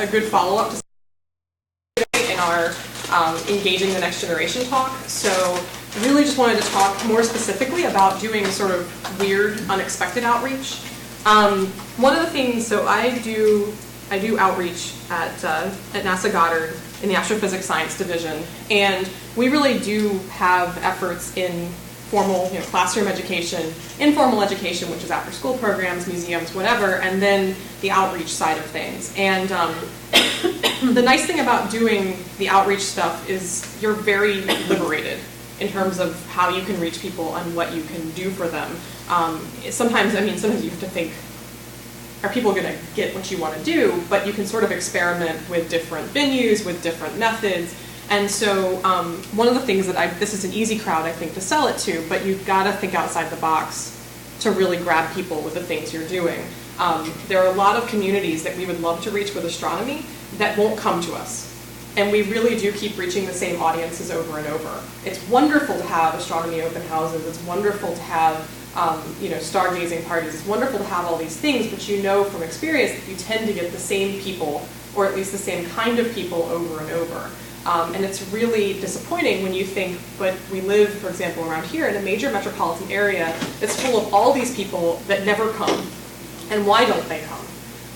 a good follow-up to in our Engaging the Next Generation talk. So really just wanted to talk more specifically about doing sort of weird, unexpected outreach. One of the things, so I do outreach at NASA Goddard in the Astrophysics Science Division, and we really do have efforts in formal, classroom education, informal education, which is after-school programs, museums, whatever, and then the outreach side of things. And the nice thing about doing the outreach stuff is you're very liberated in terms of how you can reach people and what you can do for them. Sometimes you have to think, are people going to get what you want to do? But you can sort of experiment with different venues, with different methods. And so one of the things that this is an easy crowd, I think, to sell it to, but you've got to think outside the box to really grab people with the things you're doing. There are a lot of communities that we would love to reach with astronomy that won't come to us. And we really do keep reaching the same audiences over and over. It's wonderful to have astronomy open houses. It's wonderful to have stargazing parties. It's wonderful to have all these things, but you know from experience that you tend to get the same people, or at least the same kind of people over and over. And it's really disappointing when you think, but we live, for example, around here in a major metropolitan area that's full of all these people that never come. And why don't they come?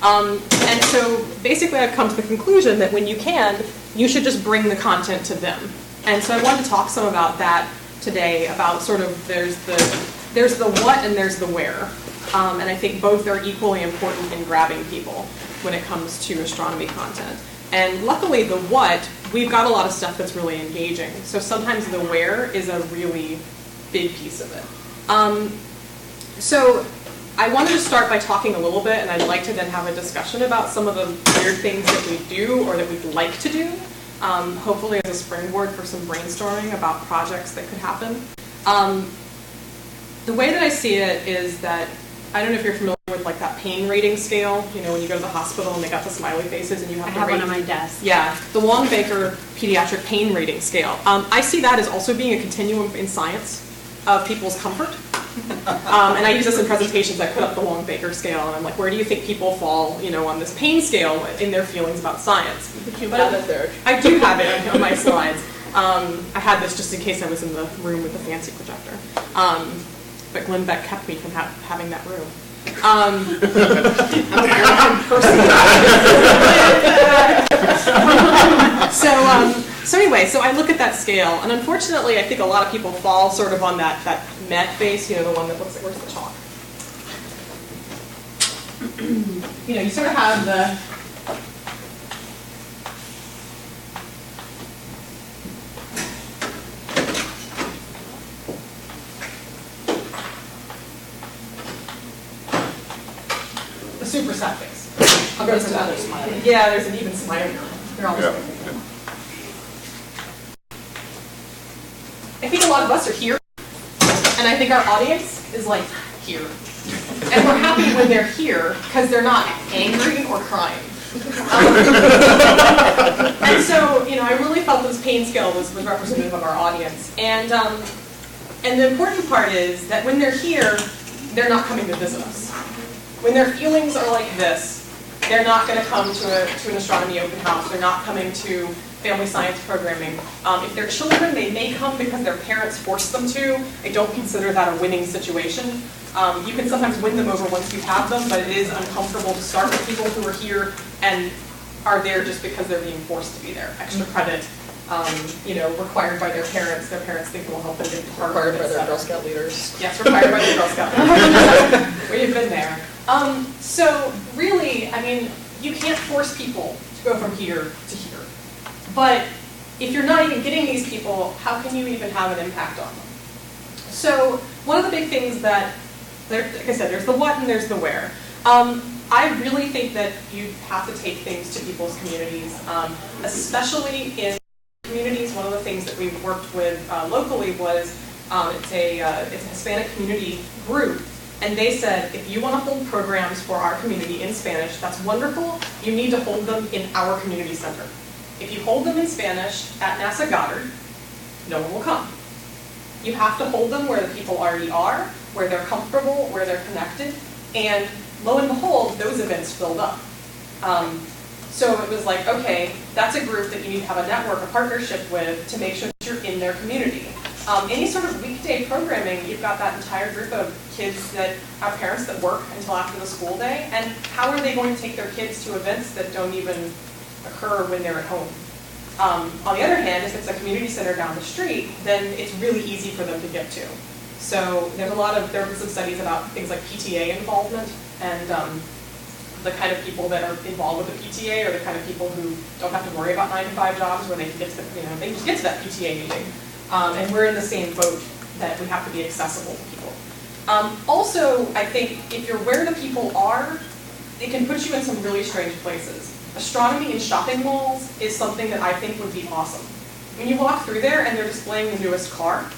And so basically I've come to the conclusion that when you can, you should just bring the content to them. And so I wanted to talk some about that today, about sort of there's the what and there's the where. And I think both are equally important in grabbing people when it comes to astronomy content. And luckily the what, we've got a lot of stuff that's really engaging. So sometimes the where is a really big piece of it. So I wanted to start by talking a little bit, and I'd like to then have a discussion about some of the weird things that we do or that we'd like to do, hopefully as a springboard for some brainstorming about projects that could happen. The way that I see it is that, I don't know if you're familiar with like that pain rating scale, when you go to the hospital and they got the smiley faces and you have to rate. I have one on my desk. Yeah, the Wong-Baker pediatric pain rating scale. I see that as also being a continuum in science of people's comfort. And I use this in presentations. I put up the Wong-Baker scale, and I'm like, where do you think people fall, on this pain scale in their feelings about science? You have it there. I do have it on my slides. I had this just in case I was in the room with the fancy projector. But Glenn Beck kept me from having that room. So anyway, so I look at that scale, and unfortunately, I think a lot of people fall sort of on that MET base, the one that looks like, where's the chalk? You sort of have the super sad face. There's another smiley. Yeah, there's an even smiley. They're all the same. I think a lot of us are here, and I think our audience is like here. And we're happy when they're here because they're not angry or crying. And so, I really felt this pain scale was representative of our audience. And the important part is that when they're here, they're not coming to visit us. When their feelings are like this, they're not going to come to an astronomy open house. They're not coming to family science programming. If they're children, they may come because their parents forced them to. I don't consider that a winning situation. You can sometimes win them over once you have them, but it is uncomfortable to start with people who are here and are there just because they're being forced to be there. Extra credit, required by their parents. Their parents think it will help them get to Harvard. Required by their Girl Scout leaders. Yes, required by their Girl Scout leaders. We've been there. So really, you can't force people to go from here to here. But if you're not even getting these people, how can you even have an impact on them? So one of the big things that, like I said, there's the what and there's the where. I really think that you have to take things to people's communities, especially in communities. One of the things that we've worked with locally was it's a Hispanic community group. And they said, if you want to hold programs for our community in Spanish, that's wonderful. You need to hold them in our community center. If you hold them in Spanish at NASA Goddard, no one will come. You have to hold them where the people already are, where they're comfortable, where they're connected, and lo and behold, those events filled up. So it was like, okay, that's a group that you need to have a network, a partnership with to make sure that you're in their community. Any sort of weekday programming, you've got that entire group of kids that have parents that work until after the school day, and how are they going to take their kids to events that don't even occur when they're at home? On the other hand, if it's a community center down the street, then it's really easy for them to get to. So there have been some studies about things like PTA involvement, and the kind of people that are involved with the PTA are the kind of people who don't have to worry about 9-to-5 jobs, where they can get to they can just get to that PTA meeting. And we're in the same boat that we have to be accessible to people. Also, I think if you're where the people are, it can put you in some really strange places. Astronomy in shopping malls is something that I think would be awesome. When you walk through there and they're displaying the newest car,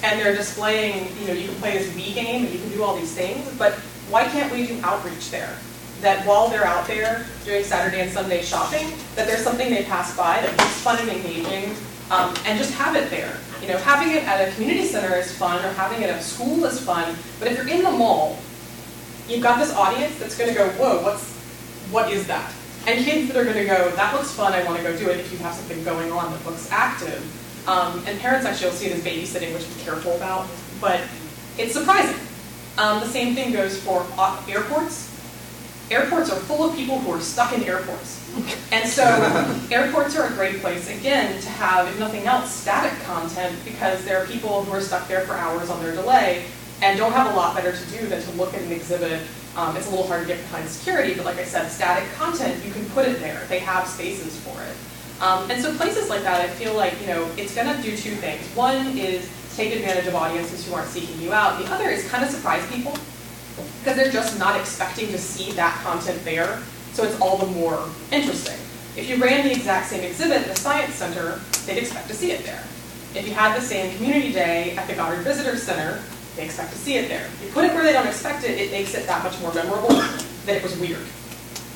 and they're displaying, you can play this Wii game and you can do all these things, but why can't we do outreach there? That while they're out there doing Saturday and Sunday shopping, that there's something they pass by that looks fun and engaging, and just have it there. Having it at a community center is fun, or having it at a school is fun, but if you're in the mall, you've got this audience that's going to go, whoa, what is that? And kids that are going to go, that looks fun, I want to go do it, if you have something going on that looks active. And parents actually will see it as babysitting, which be careful about, but it's surprising. The same thing goes for airports. Airports are full of people who are stuck in airports. And so airports are a great place, again, to have, if nothing else, static content, because there are people who are stuck there for hours on their delay and don't have a lot better to do than to look at an exhibit. It's a little hard to get behind security, but like I said, static content, you can put it there. They have spaces for it. And so places like that, I feel like, it's going to do two things. One is take advantage of audiences who aren't seeking you out. The other is kind of surprise people, because they're just not expecting to see that content there, so it's all the more interesting. If you ran the exact same exhibit at a science center, they'd expect to see it there. If you had the same community day at the Goddard Visitor Center, they expect to see it there. You put it where they don't expect it, it makes it that much more memorable that it was weird.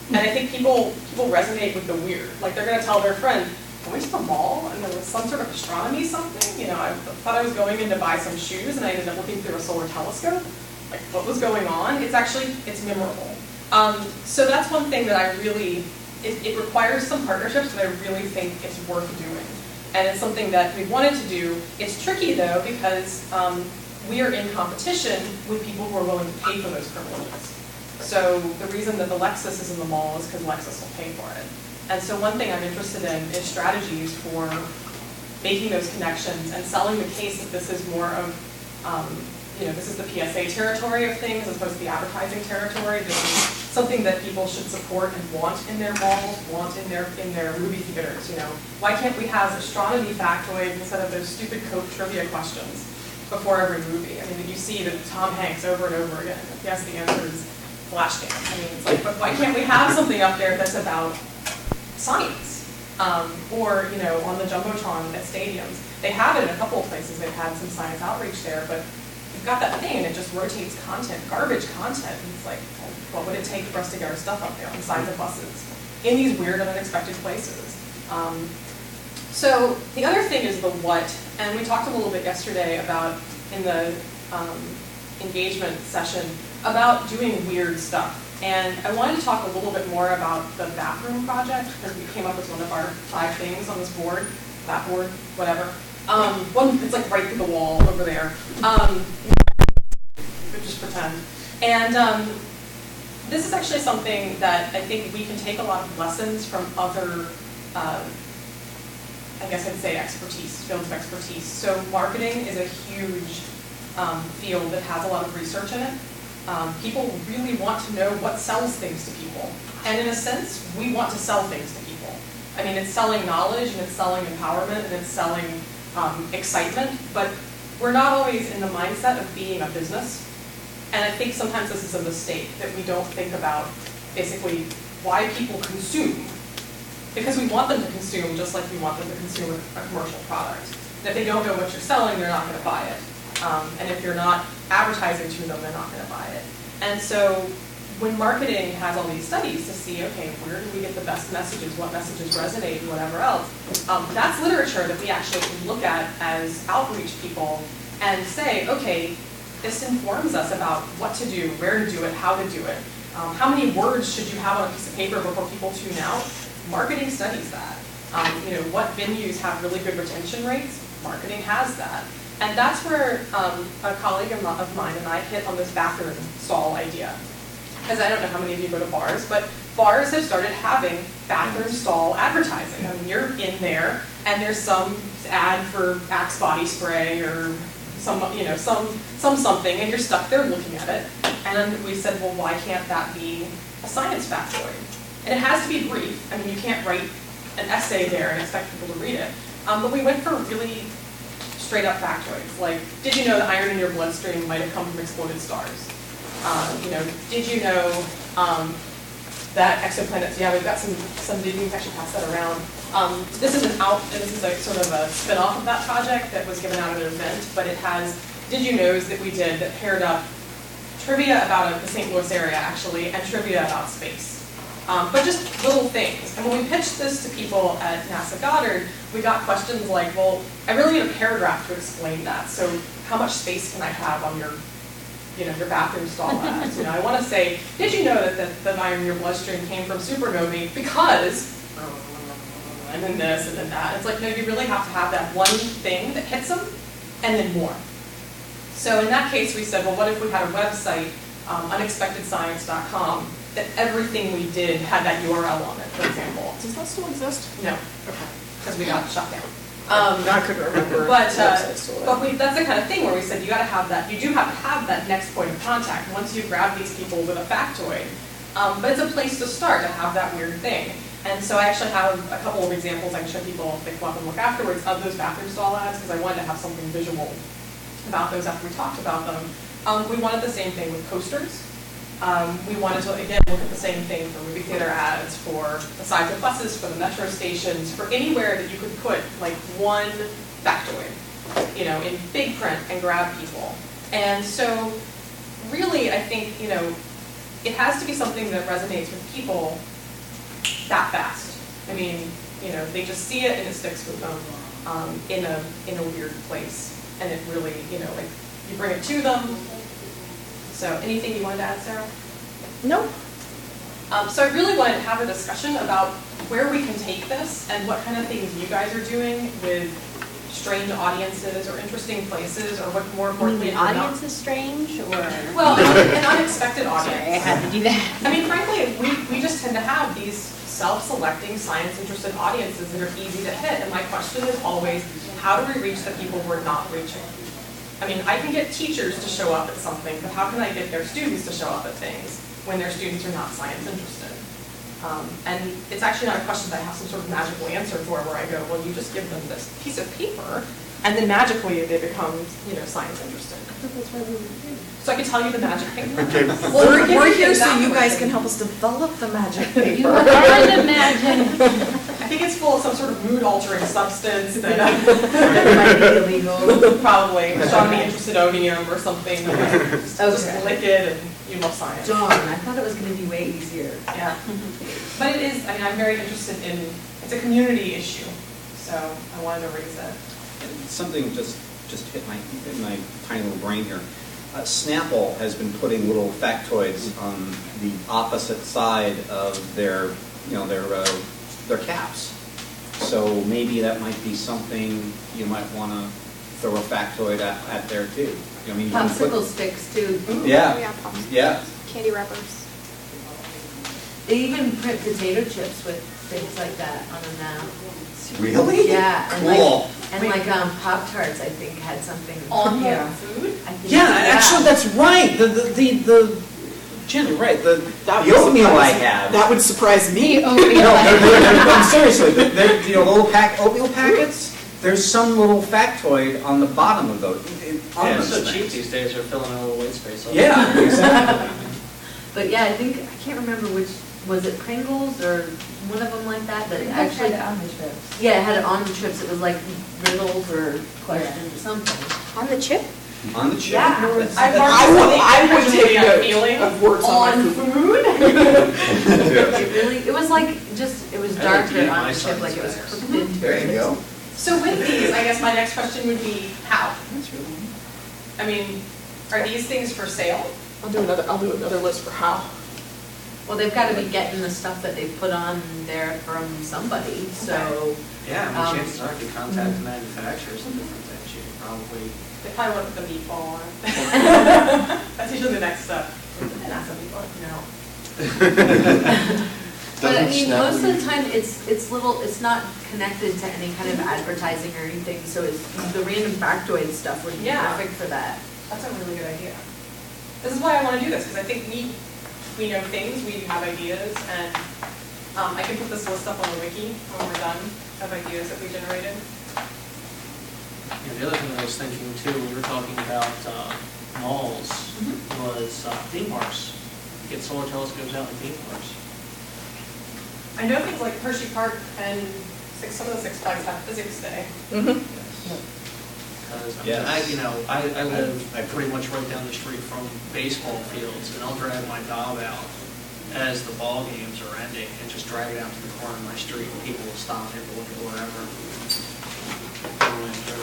And I think people resonate with the weird. Like, they're going to tell their friend, I went to the mall and there was some sort of astronomy something. I thought I was going in to buy some shoes and I ended up looking through a solar telescope. Like, what was going on? It's memorable. So that's one thing that I really, it requires some partnerships, but I really think it's worth doing. And it's something that we wanted to do. It's tricky though, because we are in competition with people who are willing to pay for those privileges. So the reason that the Lexus is in the mall is because Lexus will pay for it. And so one thing I'm interested in is strategies for making those connections and selling the case that this is more of, this is the PSA territory of things as opposed to the advertising territory. This is something that people should support and want in their malls, want in their movie theaters. Why can't we have astronomy factoids instead of those stupid Coke trivia questions before every movie? I mean, you see that Tom Hanks over and over again. Yes, the answer is Flashdance. I mean, it's like, but why can't we have something up there that's about science? Or, on the Jumbotron at stadiums. They have it in a couple of places. They've had some science outreach there, but you've got that thing and it just rotates content, garbage content. And it's like, what would it take for us to get our stuff up there on the sides of buses in these weird and unexpected places? So the other thing is the what, and we talked a little bit yesterday about, in the engagement session, about doing weird stuff. And I wanted to talk a little bit more about the bathroom project, because we came up with one of our 5 things on this board, that board, whatever. It's like right through the wall over there. Just pretend. And this is actually something that I think we can take a lot of lessons from other, I guess I'd say expertise, fields of expertise. So marketing is a huge field that has a lot of research in it. People really want to know what sells things to people. And in a sense, we want to sell things to people. I mean, it's selling knowledge, and it's selling empowerment, and it's selling excitement, but we're not always in the mindset of being a business. And I think sometimes this is a mistake, that we don't think about basically why people consume. Because we want them to consume just like we want them to consume a commercial product. And if they don't know what you're selling, they're not going to buy it. And if you're not advertising to them, they're not going to buy it. And so when marketing has all these studies to see, okay, where do we get the best messages, what messages resonate, and whatever else, that's literature that we actually can look at as outreach people and say, okay, this informs us about what to do, where to do it, how to do it. How many words should you have on a piece of paper before people tune out? Marketing studies that. What venues have really good retention rates? Marketing has that. And that's where a colleague of mine and I hit on this bathroom stall idea. Because I don't know how many of you go to bars, but bars have started having bathroom stall advertising. I mean, you're in there, and there's some ad for Axe body spray or something, and you're stuck there looking at it. And we said, well, why can't that be a science factoid? And it has to be brief. I mean, you can't write an essay there and expect people to read it. But we went for really straight up factoids, like, did you know that iron in your bloodstream might have come from exploded stars? Did you know that exoplanets, yeah, we've got some, you can actually pass that around. This is this is a sort of a spin-off of that project that was given out at an event, but it has did you knows that we did that paired up trivia about the St. Louis area, actually, and trivia about space. But just little things. And when we pitched this to people at NASA Goddard, we got questions like, well, I really need a paragraph to explain that. So how much space can I have on your bathroom stall ads? I want to say, did you know that the iron in your bloodstream came from supernovae because, and then this and then that. It's like, no, you really have to have that one thing that hits them, and then more. So in that case, we said, well, what if we had a website, unexpectedscience.com, that everything we did had that URL on it, for example. Does that still exist? No, Okay. because we got shut down. I couldn't remember. But that's the kind of thing where we said you got to have that. You do have to have that next point of contact once you grab these people with a factoid. But it's a place to start to have that weird thing. And so I actually have a couple of examples I can show people if they come up and look afterwards of those bathroom stall ads because I wanted to have something visual about those after we talked about them. We wanted the same thing with posters. We wanted to, again, look at the same thing for movie theater ads, for the sides of buses, for the metro stations, for anywhere that you could put like one factoid, in big print and grab people. And so really, I think, it has to be something that resonates with people that fast. I mean, they just see it and it sticks with them in a weird place. And it really, like you bring it to them. So anything you wanted to add, Sarah? No. So I really wanted to have a discussion about where we can take this and what kind of things you guys are doing with strange audiences or interesting places, or what more importantly, the audience is strange, or well, an unexpected audience. Sorry, I had to do that. I mean, frankly, we just tend to have these self-selecting, science-interested audiences that are easy to hit. And my question is always, how do we reach the people we're not reaching? I mean, I can get teachers to show up at something, but how can I get their students to show up at things when their students are not science interested? And it's actually not a question that I have some sort of magical answer for where I go, well, you just give them this piece of paper, and then magically they become, science interested. So I can tell you the magic paper. Okay. Well, we're here so you guys can help us develop the magic paper. You are the magic. I think it's full of some sort of mood-altering substance that That might be illegal. probably showing me intracetonium or something. Just lick it and you love science. Darn, I thought it was going to be way easier. Yeah. But it is, I'm very interested in, it's a community issue, so I wanted to raise it. Something just hit my tiny little brain here. Snapple has been putting little factoids on the opposite side of their caps. So maybe that might be something you might want to throw a factoid at there too. I mean, Popsicle sticks too. Yeah. Oh, yeah, pops. Yeah. Candy wrappers. They even print potato chips with things like that on a map. Really? Yeah. Cool. And Pop-Tarts, I think, had something On the here. food? I think, Actually, that's right. The Jen, you're right. The oatmeal I have. That would surprise me. No, I'm seriously. The little oatmeal packets. There's some little factoid on the bottom of those. Yeah, it's so cheap these days. They're filling a little white space. Yeah, exactly. But yeah, I can't remember which, was it Pringles or one of them like that? That actually had it on the chips. Yeah, it had it on the chips. It was like riddles or questions or something. On the chip? On the chip. Yeah. I would take a note feeling of words on my food. It was like it was I like to darker eat on my the chip, like it was son's cooked into There you it. go. So with these, I guess my next question would be, how? That's really neat. I mean, are these things for sale? I'll do another list for how. Well, they've got to be getting the stuff that they put on there from somebody, so. Yeah, I mean, chances are if you contact the manufacturers and different things, you can probably. They probably want to put the meatball on. That's usually the next step. And that's a meatball, no. But I mean, most of the time, it's not connected to any kind of advertising or anything, so it's, the random factoid stuff would be perfect for that. That's a really good idea. This is why I want to do this, because I think we know things, we have ideas, and I can put this list up on the wiki when we're done of ideas that we generated. Yeah, the other thing I was thinking too, we were talking about malls, was theme parks. Get solar telescopes out in theme parks. I know things like Hershey Park and some of the Six Flags have Physics Day. Because I live pretty much right down the street from baseball fields, and I'll drag my dog out as the ball games are ending and just drag it out to the corner of my street, and people will stop here to look at wherever.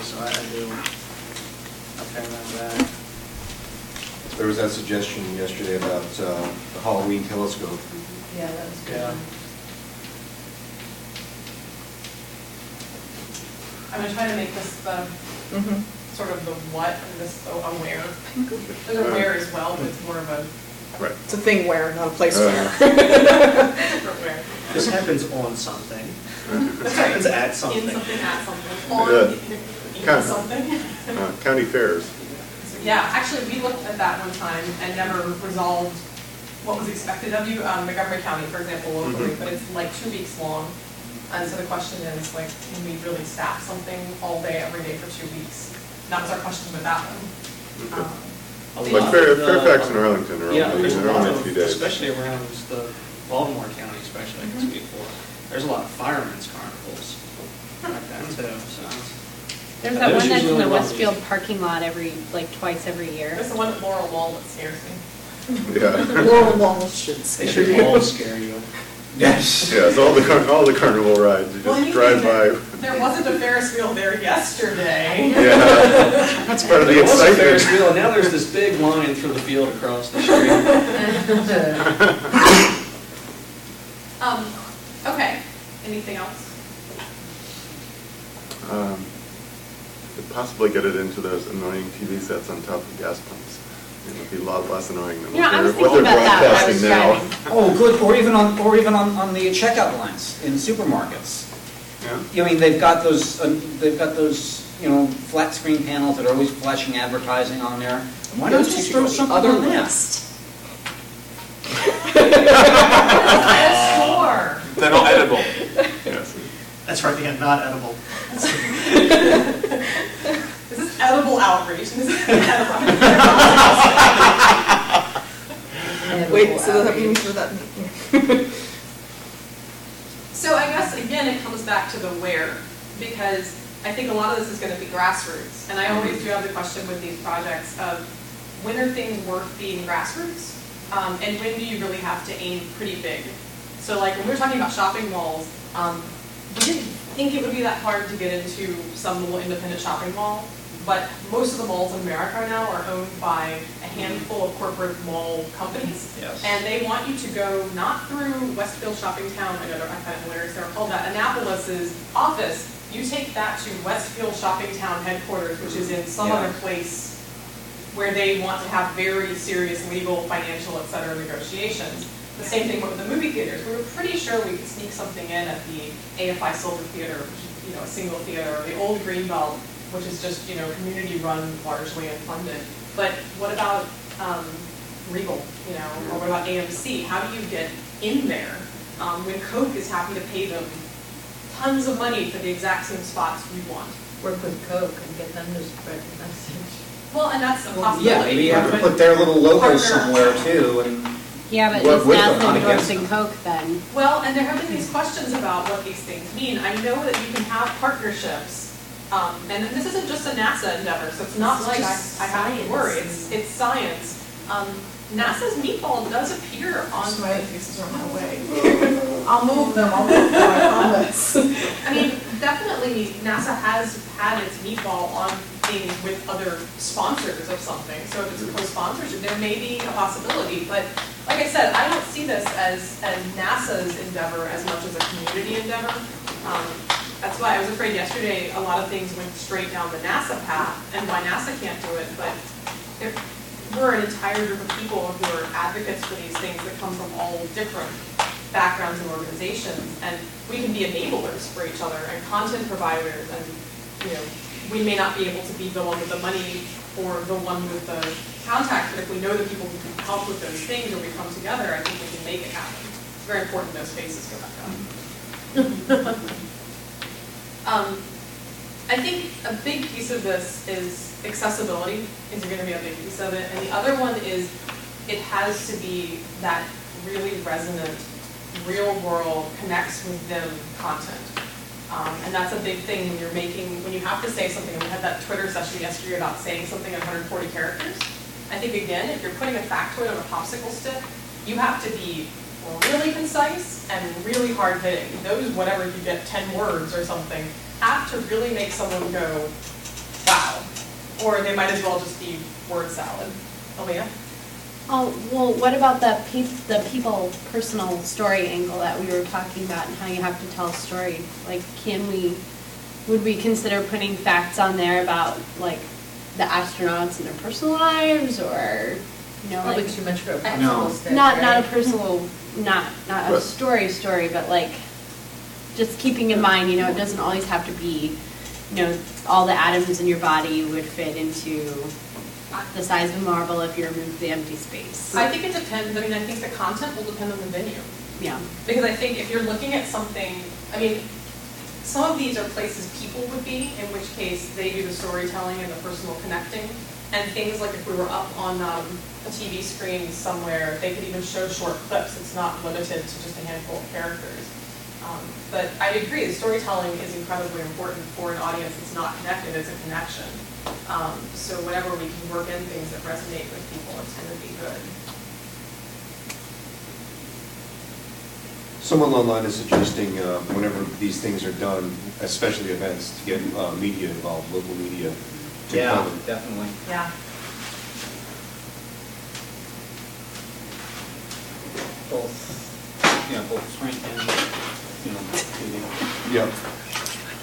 So I do a fair amount of that. There was that suggestion yesterday about the Halloween telescope. Yeah, that was good. Yeah. I'm going to try to make this the sort of the what and this the aware. There's aware as well, but it's more of a Right. It's a thing where, not a place where. different where. This happens on something. That's right. Happens at something. In something, at something, on Yeah. something. County fairs. Yeah, actually, we looked at that one time and never resolved what was expected of you. Montgomery County, for example, locally, but it's like 2 weeks long. And so the question is, like, can we really staff something all day, every day for 2 weeks? That was our question with that one. Like Fairfax and Arlington are Yeah, only there's a lot a of, few days. especially around the Baltimore County, especially, I can speak for. There's a lot of firemen's carnivals like that too, so. There's that one that's in the Westfield parking lot twice every year. There's the one at Laurel Mall that scares me. Yeah. Laurel Walls should They scare should you. all scare you. Yes. Yeah, it's all the carnival rides. You just drive by. There wasn't a Ferris wheel there yesterday. Yeah, that's part of the There was a Ferris excitement. wheel, and now there's this big line through the field across the street. Okay, anything else? Could possibly get it into those annoying TV sets on top of gas pumps. It would be a lot less annoying than I was what thinking they're about that when I was broadcasting now. Oh, good, or even on the checkout lines in supermarkets. Yeah. I mean, they've got those, flat screen panels that are always flashing advertising on there. Why not just throw something Other on that? list. Sure. They're not edible. Yes. That's right, yeah, not edible. Is this edible outrage? Is this edible? Wait, so that means for that. So I guess, again, it comes back to the where, because I think a lot of this is going to be grassroots. And I always do have the question with these projects of, when are things worth being grassroots? And when do you really have to aim pretty big? So like when we were talking about shopping malls, we didn't think it would be that hard to get into some little independent shopping mall, but most of the malls in America now are owned by a handful of corporate mall companies. Yes. And they want you to go not through Westfield Shopping Town, I find it hilarious, they're called that, Annapolis's office. You take that to Westfield Shopping Town headquarters, which is in some other place where they want to have very serious legal, financial, et cetera, negotiations. The same thing with the movie theaters. We were pretty sure we could sneak something in at the AFI Silver Theater, which is, a single theater, or the old Greenbelt, which is just, community run largely and funded. But what about Regal, or what about AMC? How do you get in there when Coke is happy to pay them tons of money for the exact same spots you want? Work with Coke and get them to spread the message. Well, and that's a possibility. Yeah, maybe you have to put their little logos somewhere too, and Yeah, but Work is with them, NASA not against endorsing Coke then? Well, and there have been these questions about what these things mean. I know that you can have partnerships, and this isn't just a NASA endeavor, so it's not It's like just I have to worry. science. It's science. NASA's meatball does appear on. My pieces are on my way. I'll move them, I promise. I mean, definitely NASA has had its meatball on things with other sponsors of something. So if it's a co-sponsorship, there may be a possibility, but like I said, I don't see this as NASA's endeavor as much as a community endeavor. That's why I was afraid yesterday a lot of things went straight down the NASA path, and why NASA can't do it, but we're an entire group of people who are advocates for these things that come from all different backgrounds and organizations, and we can be enablers for each other and content providers, and we may not be able to be the one with the money or the one with the contact, but if we know the people who can help with those things or we come together, I think we can make it happen. It's very important those spaces go back up. I think a big piece of this is accessibility is going to be a big piece of it, and the other one is it has to be that really resonant, real world, connects with them content. And that's a big thing when you have to say something, and we had that Twitter session yesterday about saying something in 140 characters. I think, again, if you're putting a factoid on a popsicle stick, you have to be really concise and really hard-hitting. Those, whatever, you get 10 words or something, have to really make someone go, wow. Or they might as well just be word salad. Aaliyah? Oh, well, what about the people personal story angle that we were talking about and how you have to tell a story? Like, would we consider putting facts on there about, like, the astronauts and their personal lives, or, Probably like, too much for a No. possible stick, not right? a personal, not a story, but like, just keeping in mind, it doesn't always have to be, all the atoms in your body would fit into the size of a marble if you remove the empty space. I think it depends. I think the content will depend on the venue. Yeah. Because I think if you're looking at something, some of these are places people would be, in which case they do the storytelling and the personal connecting. And things like if we were up on a TV screen somewhere, they could even show short clips. It's not limited to just a handful of characters. But I agree, the storytelling is incredibly important for an audience that's not connected, it's a connection. So whenever we can work in things that resonate with people, it's going to be good. Someone online is suggesting whenever these things are done, especially events, to get media involved, local media. To Yeah, come. definitely. Yeah. Both print and, TV. Yeah.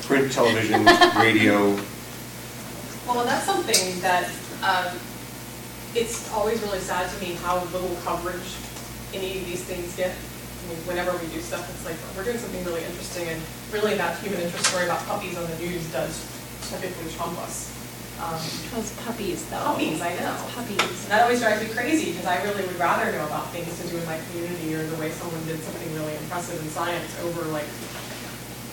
Print, television, radio. Well, and that's something that it's always really sad to me how little coverage any of these things get. Whenever we do stuff, it's like we're doing something really interesting, and really that human interest story about puppies on the news does typically trump us. Those puppies, though. Puppies, I know. Those puppies. And that always drives me crazy because I really would rather know about things to do in my community or the way someone did something really impressive in science over, like,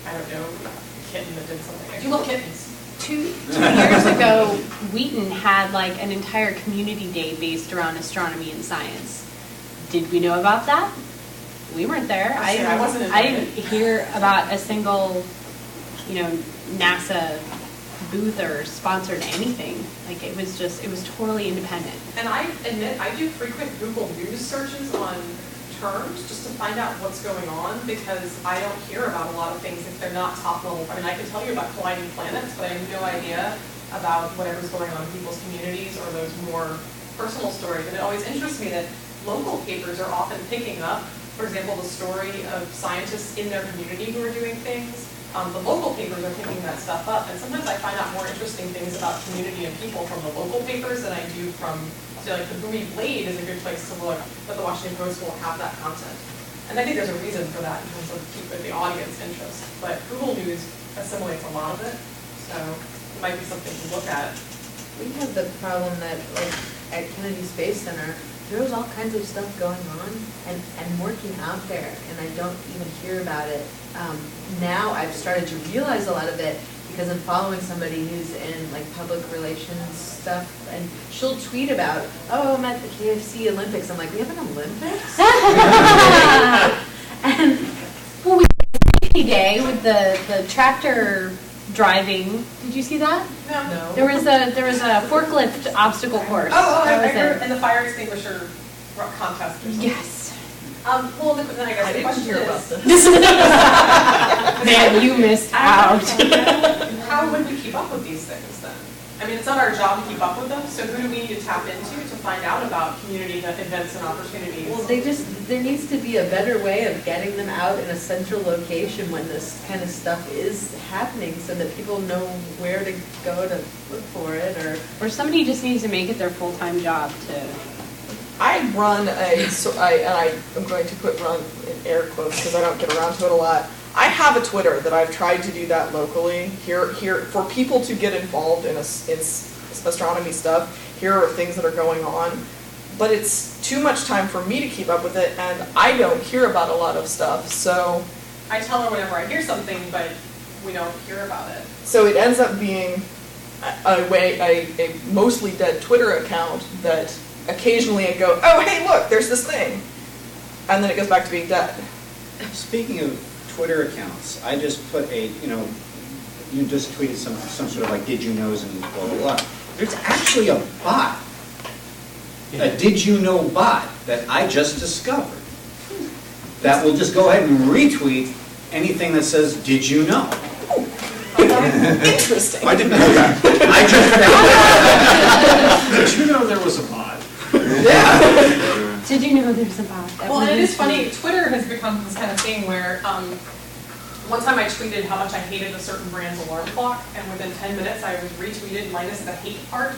I don't know, a kitten that did something. I do love kittens. 2 years ago, Wheaton had like an entire community day based around astronomy and science. Did we know about that? We weren't there. I didn't hear about a single, NASA booth or sponsored anything. Like it was totally independent. And I admit, I do frequent Google News searches on terms just to find out what's going on, because I don't hear about a lot of things if they're not top level. I can tell you about colliding planets, but I have no idea about whatever's going on in people's communities or those more personal stories. And it always interests me that local papers are often picking up, for example, the story of scientists in their community who are doing things. The local papers are picking that stuff up, and sometimes I find out more interesting things about community and people from the local papers than I do from, like, the movie Blade is a good place to look, but the Washington Post will have that content. And I think there's a reason for that in terms of keeping the audience interest. But Google News assimilates a lot of it, so it might be something to look at. We have the problem that, like, at Kennedy Space Center, there's all kinds of stuff going on and working out there, and I don't even hear about it. Now I've started to realize a lot of it because I'm following somebody who's in like public relations stuff, and she'll tweet about, oh, I'm at the KFC Olympics. I'm like, we have an Olympics? And well, we had a safety day with the tractor driving. Did you see that? No. There was a forklift obstacle course. I That was heard, it. and the fire extinguisher contest or something. Yes. Well, then I guess the question is, Man, you missed out. how would we keep up with these things then? I mean, it's not our job to keep up with them, so who do we need to tap into to find out about community events and opportunities? Well, there needs to be a better way of getting them out in a central location when this kind of stuff is happening, so that people know where to go to look for it, Or somebody just needs to make it their full-time job to. I run and I'm going to put run in air quotes because I don't get around to it a lot. I have a Twitter that I've tried to do that locally. Here for people to get involved in astronomy stuff. Here are things that are going on, but it's too much time for me to keep up with it, and I don't hear about a lot of stuff. So I tell her whenever I hear something, but we don't hear about it. So it ends up being a mostly dead Twitter account that occasionally I go, oh hey look, there's this thing, and then it goes back to being dead. Speaking of Twitter accounts, I just put you just tweeted some sort of like did you knows and blah blah blah. There's actually a bot, a did you know bot that I just discovered that will just go ahead and retweet anything that says did you know. Interesting. I didn't know that. Did you know there was a bot? Yeah. Did you know there's a bot? Well, and it is funny, Twitter has become this kind of thing where one time I tweeted how much I hated a certain brand's alarm clock, and within 10 minutes I was retweeted, minus the hate part,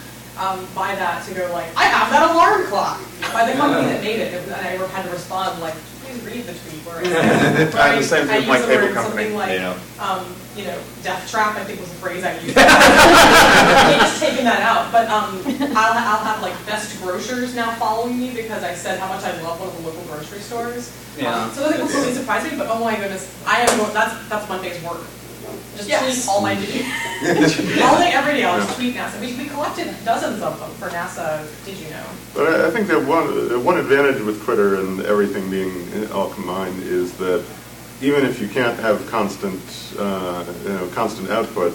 by that to go like, I have that alarm clock! By the company that made it, and I had to respond like, please read the tweet where I said, I have the same thing with my used the cable word company. something like, death trap, I think was the phrase I used. I've just taken that out, but I'll have like best grocers now following me because I said how much I love one of the local grocery stores. Yeah. So that completely surprised me, but oh my goodness, that's Monday's work. Just tweet all I do. All day, every day, I'll just tweet NASA. We collected dozens of them for NASA, did you know? But I think that one advantage with Twitter and everything being all combined is that even if you can't have constant output,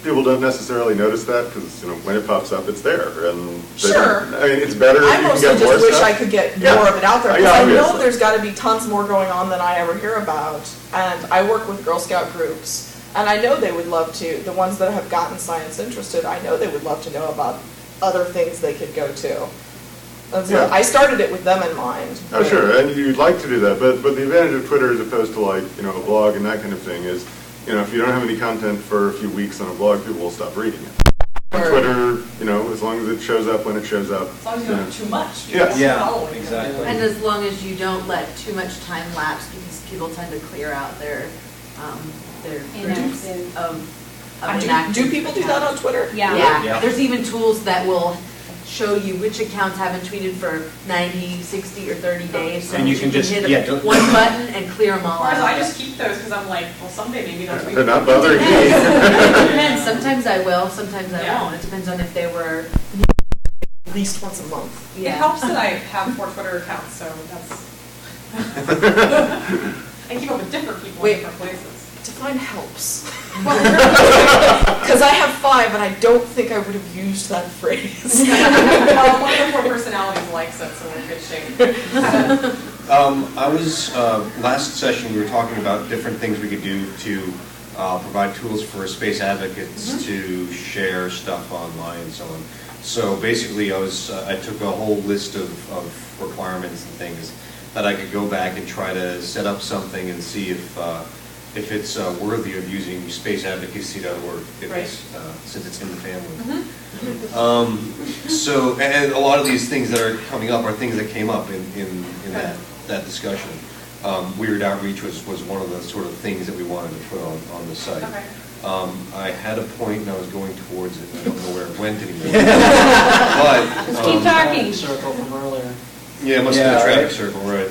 people don't necessarily notice that because when it pops up, it's there, and Sure. I mean, it's better. I if you mostly can get more just wish stuff. I could get Yeah. more of it out there, because Yeah, I know obviously. there's got to be tons more going on than I ever hear about. And I work with Girl Scout groups, and I know they would love to, the ones that have gotten science interested, I know they would love to know about other things they could go to. And so Yeah. I started it with them in mind. Oh, sure, and you'd like to do that, but the advantage of Twitter as opposed to a blog and that kind of thing is, if you don't have any content for a few weeks on a blog, people will stop reading it. On Twitter, as long as it shows up when it shows up. As long as you don't have too much. Yeah, exactly. And as long as you don't let too much time lapse, because people tend to clear out their groups Inactive. of Do inactive people do that on Twitter? Yeah. Yeah. There's even tools that will show you which accounts haven't tweeted for 90, 60, or 30 days. So And you can just- hit yeah, don't- one button and clear them all Whereas out. I just keep those because I'm like, well, someday maybe they'll tweet. They're not bothering me. It depends. Sometimes I will, sometimes I Yeah. won't. It depends on if they were, At least once a month. It helps that I have 4 Twitter accounts, so that's. I keep up with different people in different places. Define helps. Because I have 5, and I don't think I would have used that phrase. Well, one of the 4 personalities likes it, so we're in good shape. I was, last session, we were talking about different things we could do to provide tools for space advocates to share stuff online and so on. So basically, I took a whole list of requirements and things that I could go back and try to set up something and see if it's worthy of using spaceadvocacy.org, since it's in the family. So, and a lot of these things that are coming up are things that came up in that discussion. Weird outreach was one of the sort of things that we wanted to put on the site. Okay. I had a point and I was going towards it, and I don't know where it went anymore. But Let's keep talking. Circle from earlier. yeah, it must have been a traffic circle, right?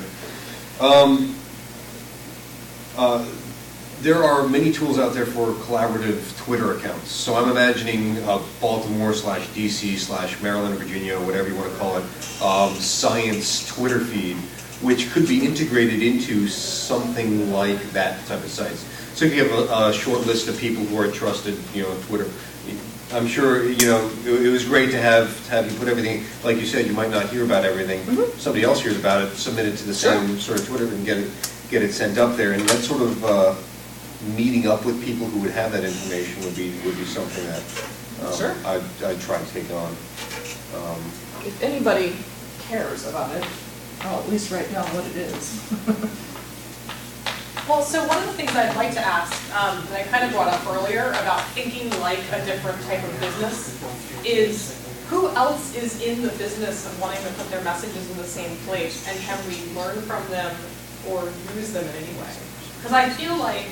There are many tools out there for collaborative Twitter accounts. So I'm imagining Baltimore/DC/Maryland, Virginia, whatever you want to call it, science Twitter feed, which could be integrated into something like that type of sites. So you have a short list of people who are trusted, on Twitter. I'm sure, it was great to have you put everything, like you said, you might not hear about everything. Somebody else hears about it, submit it to the same sort of Twitter and get it sent up there. And that sort of meeting up with people who would have that information would be something Sure. I'd try to take on. If anybody cares about it, I'll at least write down what it is. Well, so one of the things I'd like to ask, that I kind of brought up earlier about thinking like a different type of business, is who else is in the business of wanting to put their messages in the same place, and can we learn from them or use them in any way? Because I feel like,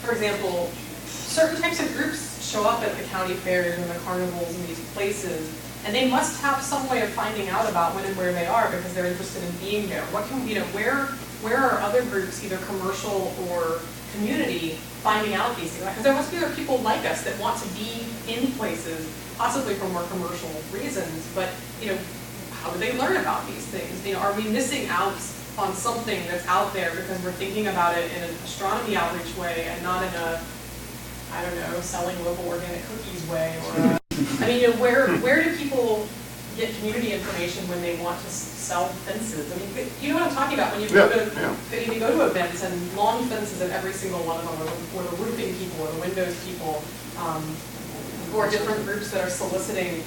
for example, certain types of groups show up at the county fairs and the carnivals and these places, and they must have some way of finding out about when and where they are because they're interested in being there. What can, where are other groups, either commercial or community, finding out these things? Because there must be other people like us that want to be in places, possibly for more commercial reasons, but, how do they learn about these things? Are we missing out on something that's out there because we're thinking about it in an astronomy outreach way and not in a, I don't know, selling local organic cookies way, or where do people get community information when they want to sell fences? I mean, you know what I'm talking about when you go to events and long fences at every single one of them, or the roofing people, or the windows people, or different groups that are soliciting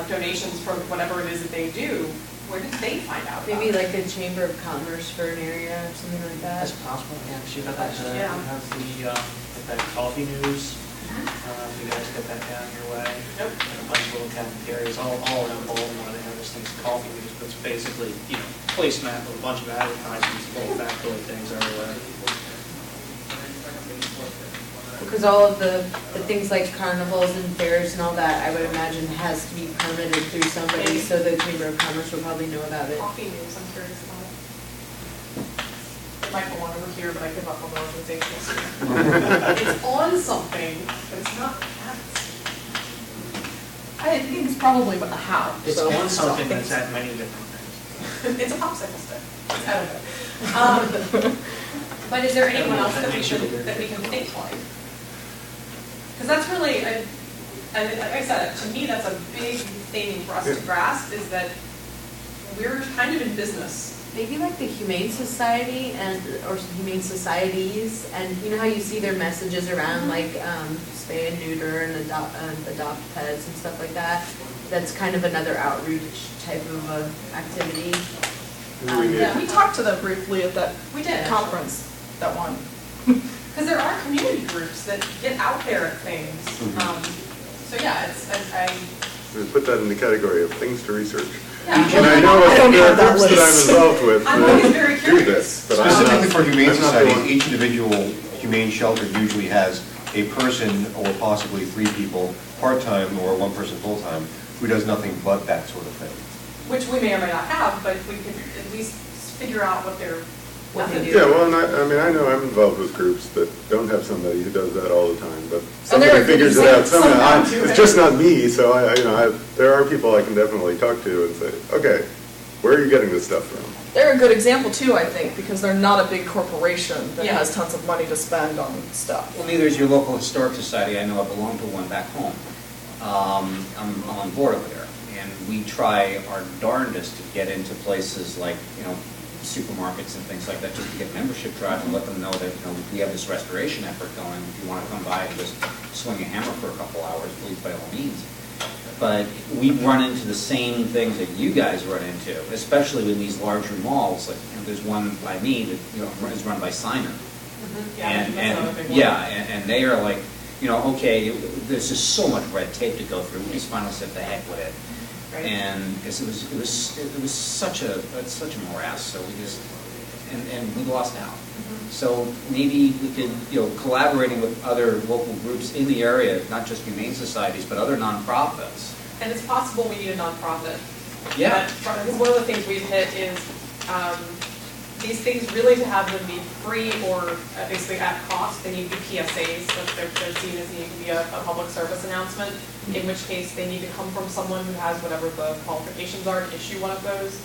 donations for whatever it is that they do. Where did they find out? Maybe about like a chamber of commerce for an area or something like that. That's possible, yeah, because you got that, you have that coffee news. You guys get that down your way. Nope. And a bunch of little cafeterias all around Baltimore. They have this thing, coffee news, but it's basically, placemat with a bunch of advertisements, little factoid things everywhere. Because all of the things like carnivals and fairs and all that, I would imagine has to be permitted through somebody, so the Chamber of Commerce will probably know about it. Coffee news, I'm curious about it. It might go on over here, but I give up on the organizational. It's on something, but it's not that. I think it's probably about how. It's so- on something that's at many different things. It's a popsicle stick. I don't know. But is there anyone else that we can think like? Because that's really, like I said, to me, that's a big thing for us to grasp, is that we're kind of in business. Maybe like the Humane Society or Humane Societies, and you know how you see their messages around like spay and neuter and adopt pets and stuff like that? That's kind of another outreach type of activity. We talked to them briefly at that We did. conference, that one. Because there are community groups that get out there at things. So yeah, We put that in the category of things to research. Yeah. And I know I don't there are have that groups that I'm list. involved with I'm always very that do curious. this, but I'm not. Specifically for humane I'm not the one. societies, each individual humane shelter usually has a person or possibly 3 people, part-time or 1 person full-time, who does nothing but that sort of thing. Which we may or may not have, but we could at least figure out what they're. What they do. Yeah, well, and I know I'm involved with groups that don't have somebody who does that all the time, but there somebody are good figures it out examples. somehow. Some do It's it. just not me, so there are people I can definitely talk to and say, okay, where are you getting this stuff from? They're a good example too, I think, because they're not a big corporation that Yeah. has tons of money to spend on stuff. Well, neither is your local historic society. I know I belong to one back home. I'm on board over there, and we try our darndest to get into places like, supermarkets and things like that, just to get membership drives and let them know that, we have this restoration effort going. If you want to come by and just swing a hammer for a couple hours, please, by all means. But we run into the same things that you guys run into, especially in these larger malls. Like, there's one by me that, is run by Simon. Yeah, that's another big one. And they are like, okay, there's just so much red tape to go through. We just finally said, the heck with it. Right. And because it was such a morass, so we just, and we lost out. So maybe we could, collaborating with other local groups in the area, not just humane societies, but other nonprofits. And it's possible we need a nonprofit. Yeah. Because one of the things we've hit is these things really, to have them be free or basically at cost, they need to be PSAs, so they're seen as needing to be a public service announcement, in which case they need to come from someone who has whatever the qualifications are to issue one of those.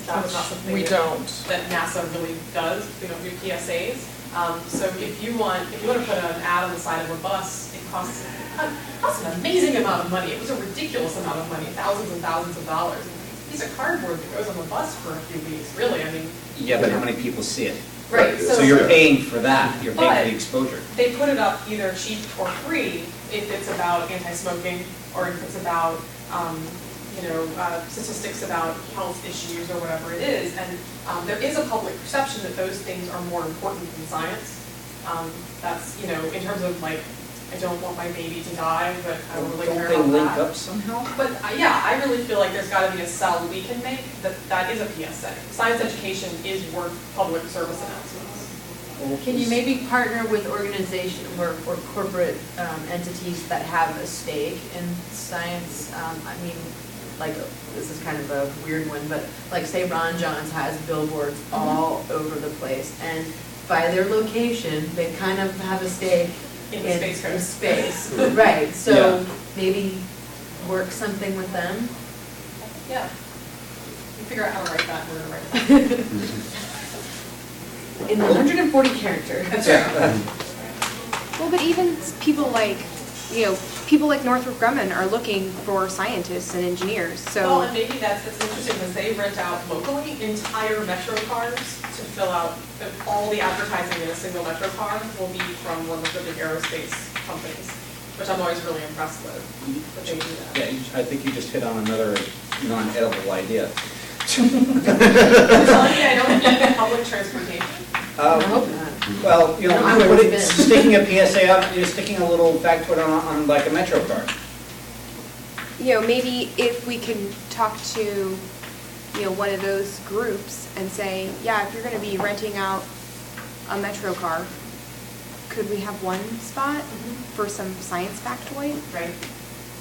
That was not something We that don't. NASA really does. We don't do PSAs. So if you want to put an ad on the side of a bus, it costs an amazing amount of money. It was a ridiculous amount of money, thousands and thousands of dollars. A piece of cardboard that goes on the bus for a few weeks, really. I mean. Yeah, but how many people see it? Right, So you're paying for that, you're paying for the exposure. They put it up either cheap or free if it's about anti-smoking or if it's about, statistics about health issues or whatever it is. And there is a public perception that those things are more important than science. That's, in terms of like, I don't want my baby to die, but I don't really care about that. Don't they link up somehow? But yeah, I really feel like there's got to be a sell we can make that is a PSA. Science education is worth public service announcements. Can you maybe partner with organization or corporate entities that have a stake in science? This is kind of a weird one, but like say Ron Johns has billboards all over the place, and by their location, they kind of have a stake In the Space Coast. space. Right, so Yeah. maybe work something with them. Yeah. You figure out how to write that, we're gonna write it. In the 140 character. That's right. Well, but even people like Northrop Grumman are looking for scientists and engineers, Well, so. and maybe that's interesting because they rent out locally entire metro cars to fill out, all the advertising in a single metro car will be from one of the big aerospace companies, which I'm always really impressed with, that they do that. Yeah, I think you just hit on another non-edible idea. I'm telling you, I don't need public transportation. I hope not. Well, I would have been. sticking a PSA up, you're sticking a little factoid on like a metro card. Maybe if we can talk to, one of those groups and say, yeah, if you're gonna be renting out a Metro car, could we have one spot for some science factoid? Right.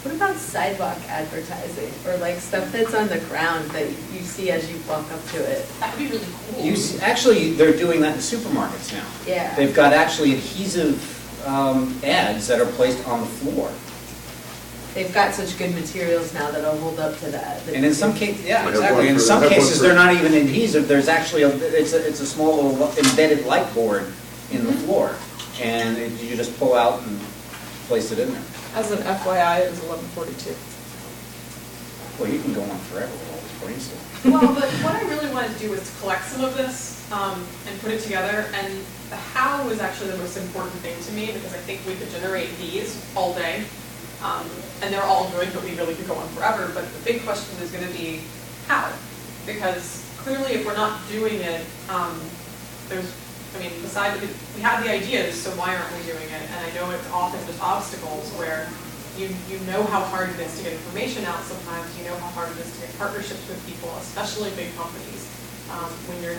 What about sidewalk advertising or like stuff that's on the ground that you see as you walk up to it? That would be really cool. Actually, they're doing that in supermarkets now. Yeah. They've got actually adhesive ads that are placed on the floor. They've got such good materials now that'll hold up to that. And in some cases, yeah, I have exactly. one In for- some I have one cases, for- they're not even adhesive. There's actually it's a small little embedded light board in the floor, and you just pull out and place it in there. As an FYI, it was 11:42. Well, you can go on forever with all this brainstorm. Well, but what I really wanted to do was to collect some of this and put it together, and the how was actually the most important thing to me, because I think we could generate these all day, and they're all good, but we really could go on forever, but the big question is going to be how, because clearly if we're not doing it, besides, we have the ideas, so why aren't we doing it? And I know it's often just obstacles where you know how hard it is to get information out sometimes, you know how hard it is to get partnerships with people, especially big companies, when you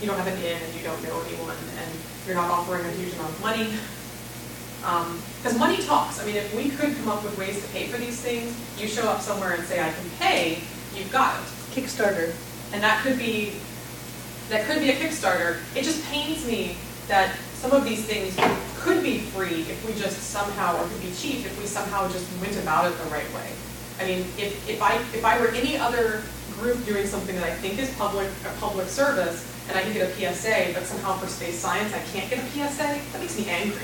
don't have an in and you don't know anyone and you're not offering a huge amount of money. Because money talks. If we could come up with ways to pay for these things, you show up somewhere and say, I can pay, you've got it. Kickstarter. And that could be a Kickstarter. It just pains me that some of these things could be free if we just somehow, or could be cheap if we somehow just went about it the right way. If I were any other group doing something that I think is a public service, and I can get a PSA, but somehow for space science I can't get a PSA, that makes me angry.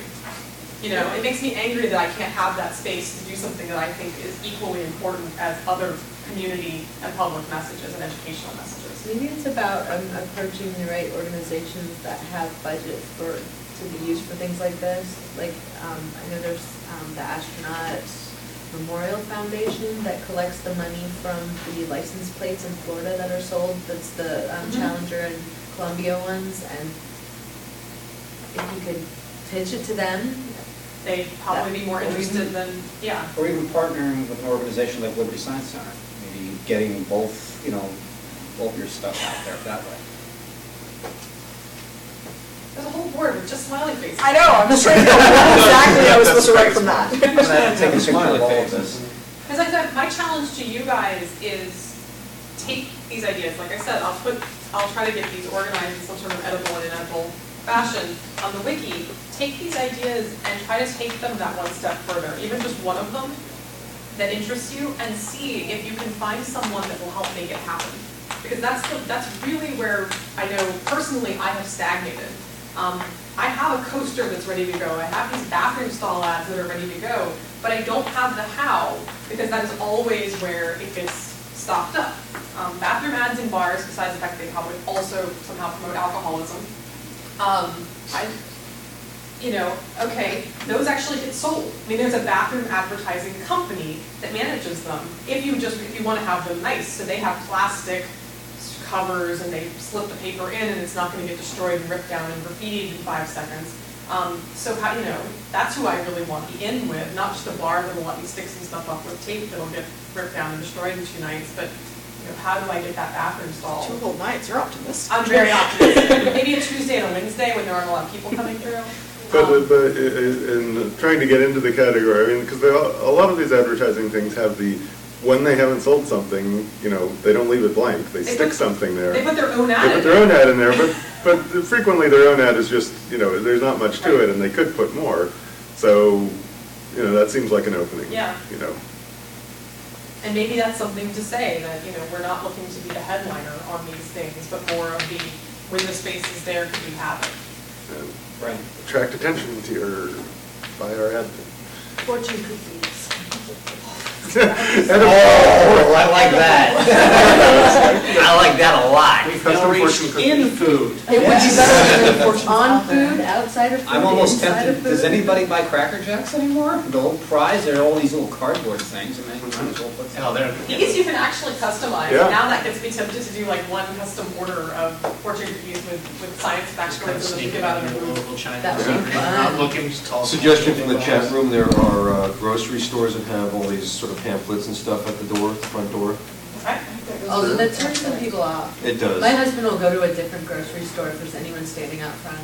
It makes me angry that I can't have that space to do something that I think is equally important as other community and public messages and educational messages. Maybe it's about approaching the right organizations that have budget to be used for things like this. Like, I know there's the Astronaut Memorial Foundation that collects the money from the license plates in Florida that are sold. That's the Challenger and Columbia ones. And if you could pitch it to them, They'd probably be more interested than, yeah. Or even partnering with an organization like Liberty Science Center, maybe getting both your stuff out there that way. There's a whole board with just smiley faces. I know, I'm just trying to figure out what exactly I was supposed to write from that. I'm gonna have to take a picture of all of this. Because I said, my challenge to you guys is take these ideas. Like I said, I'll try to get these organized in some sort of edible and inedible fashion on the wiki. Take these ideas and try to take them that one step further, even just one of them that interests you, and see if you can find someone that will help make it happen. Because that's really where I know personally I have stagnated. I have a coaster that's ready to go. I have these bathroom stall ads that are ready to go, but I don't have the how, because that is always where it gets stopped up. Bathroom ads in bars, besides the fact they probably also somehow promote alcoholism, Okay, those actually get sold. I mean, there's a bathroom advertising company that manages them. If you want to have them nice, so they have plastic covers and they slip the paper in and it's not going to get destroyed and ripped down and graffitied in 5 seconds. So that's who I really want to be in with, not just a bar that'll let me stick some stuff up with tape that'll get ripped down and destroyed in 2 nights, but how do I get that bathroom installed? 2 whole nights, you're optimistic. I'm very optimistic. Maybe a Tuesday and a Wednesday when there aren't a lot of people coming through. But in trying to get into the category, I mean, because a lot of these advertising things have when they haven't sold something, they don't leave it blank. They stick something there. They put their own ad in. They put their own ad in there, but frequently their own ad is just, there's not much to it, and they could put more. So, that seems like an opening. Yeah. And maybe that's something to say, that, we're not looking to be the headliner on these things, but more of when the space is there, could we have it? And Right. attract attention to buy our ad. Fortune cookies. Oh, I like that. I like that a lot. Custom fortune cookies. In food. It would be better than on food, outside of food, I'm almost inside of tempted, food. does anybody buy Cracker Jacks anymore? The old prize, there are all these little cardboard things, and then you might as well put some. Oh, they're. These you can actually customize. Yeah. Now that gets me tempted to do like one custom order of fortune cookies with science backstories and then give out in a the local Chinese. That would be restaurant. fun. Not looking to tall. Suggestion from the chat room, there are grocery stores that have all these sort of pamphlets and stuff at the door, the front door. Okay. Oh, that turns some people off. It does. My husband will go to a different grocery store if there's anyone standing out front.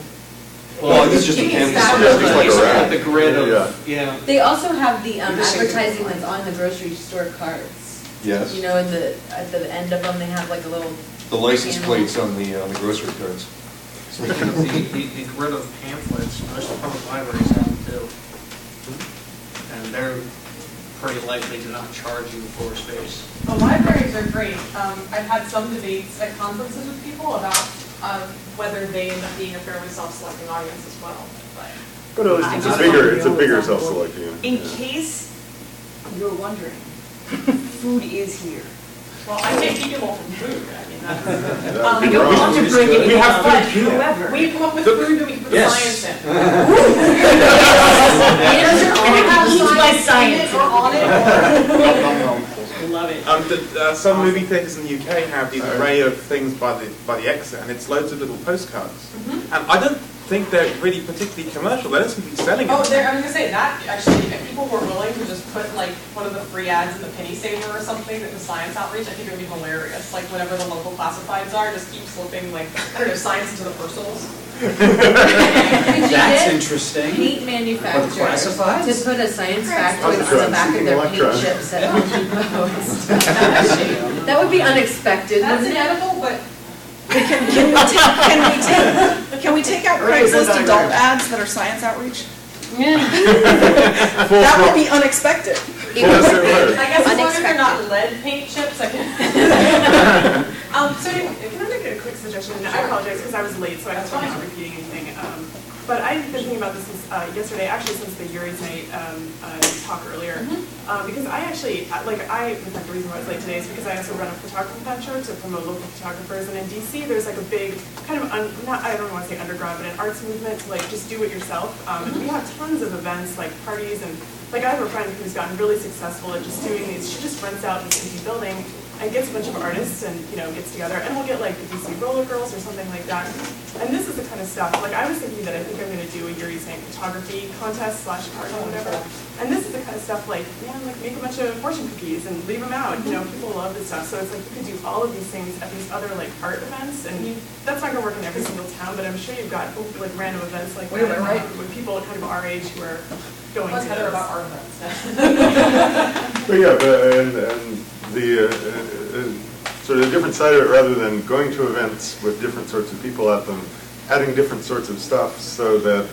Well, this is just a You can pamphlet. stack It's them. like a Got rack. the grid Yeah. of, yeah. They also have the You're just saying- advertising that's on the grocery store cards. Yes. At the end of them, they have like a little. The license plates on the grocery cards. Speaking of the grid of pamphlets, most public libraries have them too. And they're pretty likely to not charge you for space. The libraries are great. I've had some debates at conferences with people about whether they end up being a fairly self-selecting audience as well. But It's a bigger self-selecting. In yeah. case you're wondering, food is here. well, I take people from food. I mean, that's. That'd be I don't wrong. want to bring it We have up, food here. however. We come up with food and we put the Yes. science in. And it includes my science. Or on it, or. Love it. Some movie theatres in the UK have these array of things by the exit, and it's loads of little postcards. And I don't think they're really particularly commercial. They don't seem to be selling Oh, it. I was gonna say that, actually, if people were willing to just put like one of the free ads in the penny saver or something that was science outreach, I think it would be hilarious. Like whatever the local classifieds are, just keep slipping like, I don't know, science into the personals. That's interesting. Paint manufacturers to classifieds? put a science factoid on the Electrons, back of seeking their paint electrons. chips at Home Depot and stuff. That would be unexpected, That's wouldn't it? inedible, but Can we take out Craigslist adult ads that are science outreach? Full That would be unexpected. I guess as long as they're not lead paint chips, I can. So can I make a quick suggestion? I apologize because I was late, so I hope I'm not repeating anything. But I've been thinking about this since yesterday, actually since the Yuri's Night talk earlier. Because I actually, in fact, the reason why I was late today is because I also run a photography venture to promote local photographers. And in DC, there's like a big kind of, I don't want to say underground, but an arts movement to like just do it yourself. And we have tons of events like parties and like I have a friend who's gotten really successful at just doing these. She just rents out this empty building and gets a bunch of artists and, gets together, and we'll get like the DC Roller Girls or something like that. And this is the kind of stuff, like I was thinking that I think I'm gonna do a Yuri's Night photography contest / art or whatever. And this is the kind of stuff like, make a bunch of fortune cookies and leave them out, people love this stuff. So it's like, you could do all of these things at these other like art events, and that's not gonna work in every single town, but I'm sure you've got like random events like Wait, that, right. with people kind of our age who are going Let's to hear those. about art events. But yeah, and the sort of different side of it, rather than going to events with different sorts of people at them, adding different sorts of stuff so that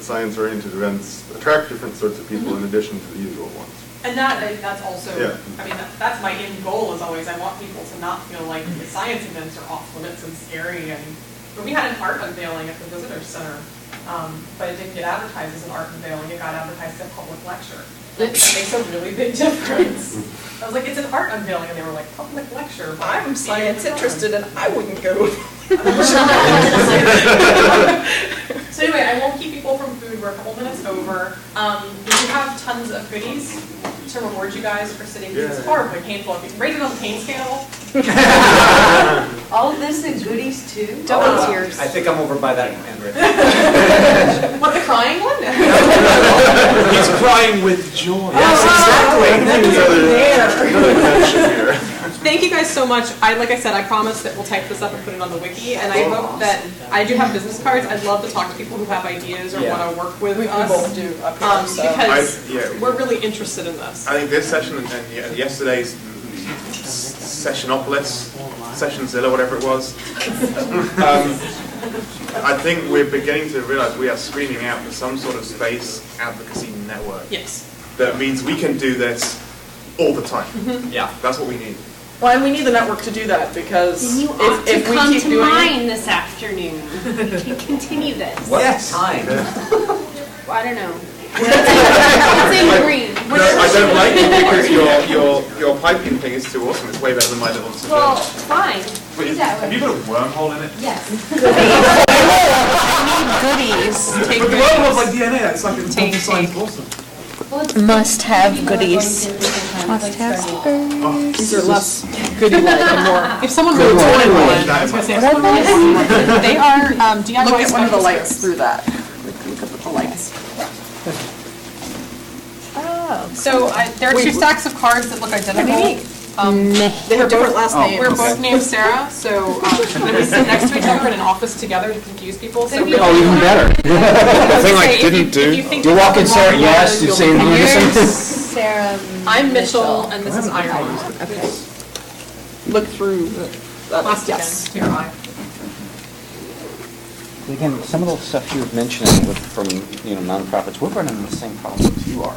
science-oriented events attract different sorts of people in addition to the usual ones. And that's also, Yeah. I mean, that's my end goal is always, I want people to not feel like the science events are off limits and scary. And when we had an art unveiling at the Visitor Center, but it didn't get advertised as an art unveiling, it got advertised as a public lecture. That makes a really big difference. I was like, it's an art unveiling, and they were like, public lecture. I'm science interested and I wouldn't go to a So anyway, I won't keep people from food. We're a couple minutes over. We do have tons of goodies to reward you guys for sitting through this horribly painful. If you rate it on the pain scale. All of this and goodies too? Double tears. I think I'm over by that end right there. What, the crying one? He's crying with joy. Thank you guys so much. Like I said, I promise that we'll type this up and put it on the wiki, and I hope that I do have business cards. I'd love to talk to people who have ideas or want to work with us. both do up here, so. Because we're really interested in this. I think this session and yesterday's Sessionzilla, whatever it was, I think we're beginning to realize we are screaming out for some sort of space advocacy network. Yes. That means we can do this all the time. Yeah. That's what we need. Well, and we need the network to do that because You ought if to we come keep to doing mine this afternoon. We can continue this. What time? I don't know. It's in green. No, I don't like it because your piping thing is too awesome. It's way better than my little Well, suggestion. fine. Do that Have you way. got a wormhole in it? Yes. Goodies. Take But the goodies. wormhole's like DNA. It's like a Take. awesome. Must have goodies. Must have. these are less goody-like and more. If someone really wanted one, I was going to say, if someone really wanted one, they are DIY Look at one of the special lights scripts. through that. Look up at the lights. So there are two stacks of cards that look identical. They have different last names. We're both named Sarah, so when we sit next to each other in an office together to confuse people. So Oh, even better. The thing I didn't do. You walk in, Sarah, yes, you say Here's Sarah. I'm Mitchell, and this is Iron. Okay. Look through that. Last Yes. again, TRI. Again, some of the stuff you were mentioning from nonprofits, we're running the same problems you are.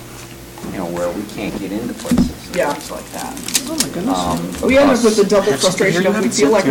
Where we can't get into places and Yeah. things like that. Oh my goodness. We end up with the double frustration of we feel like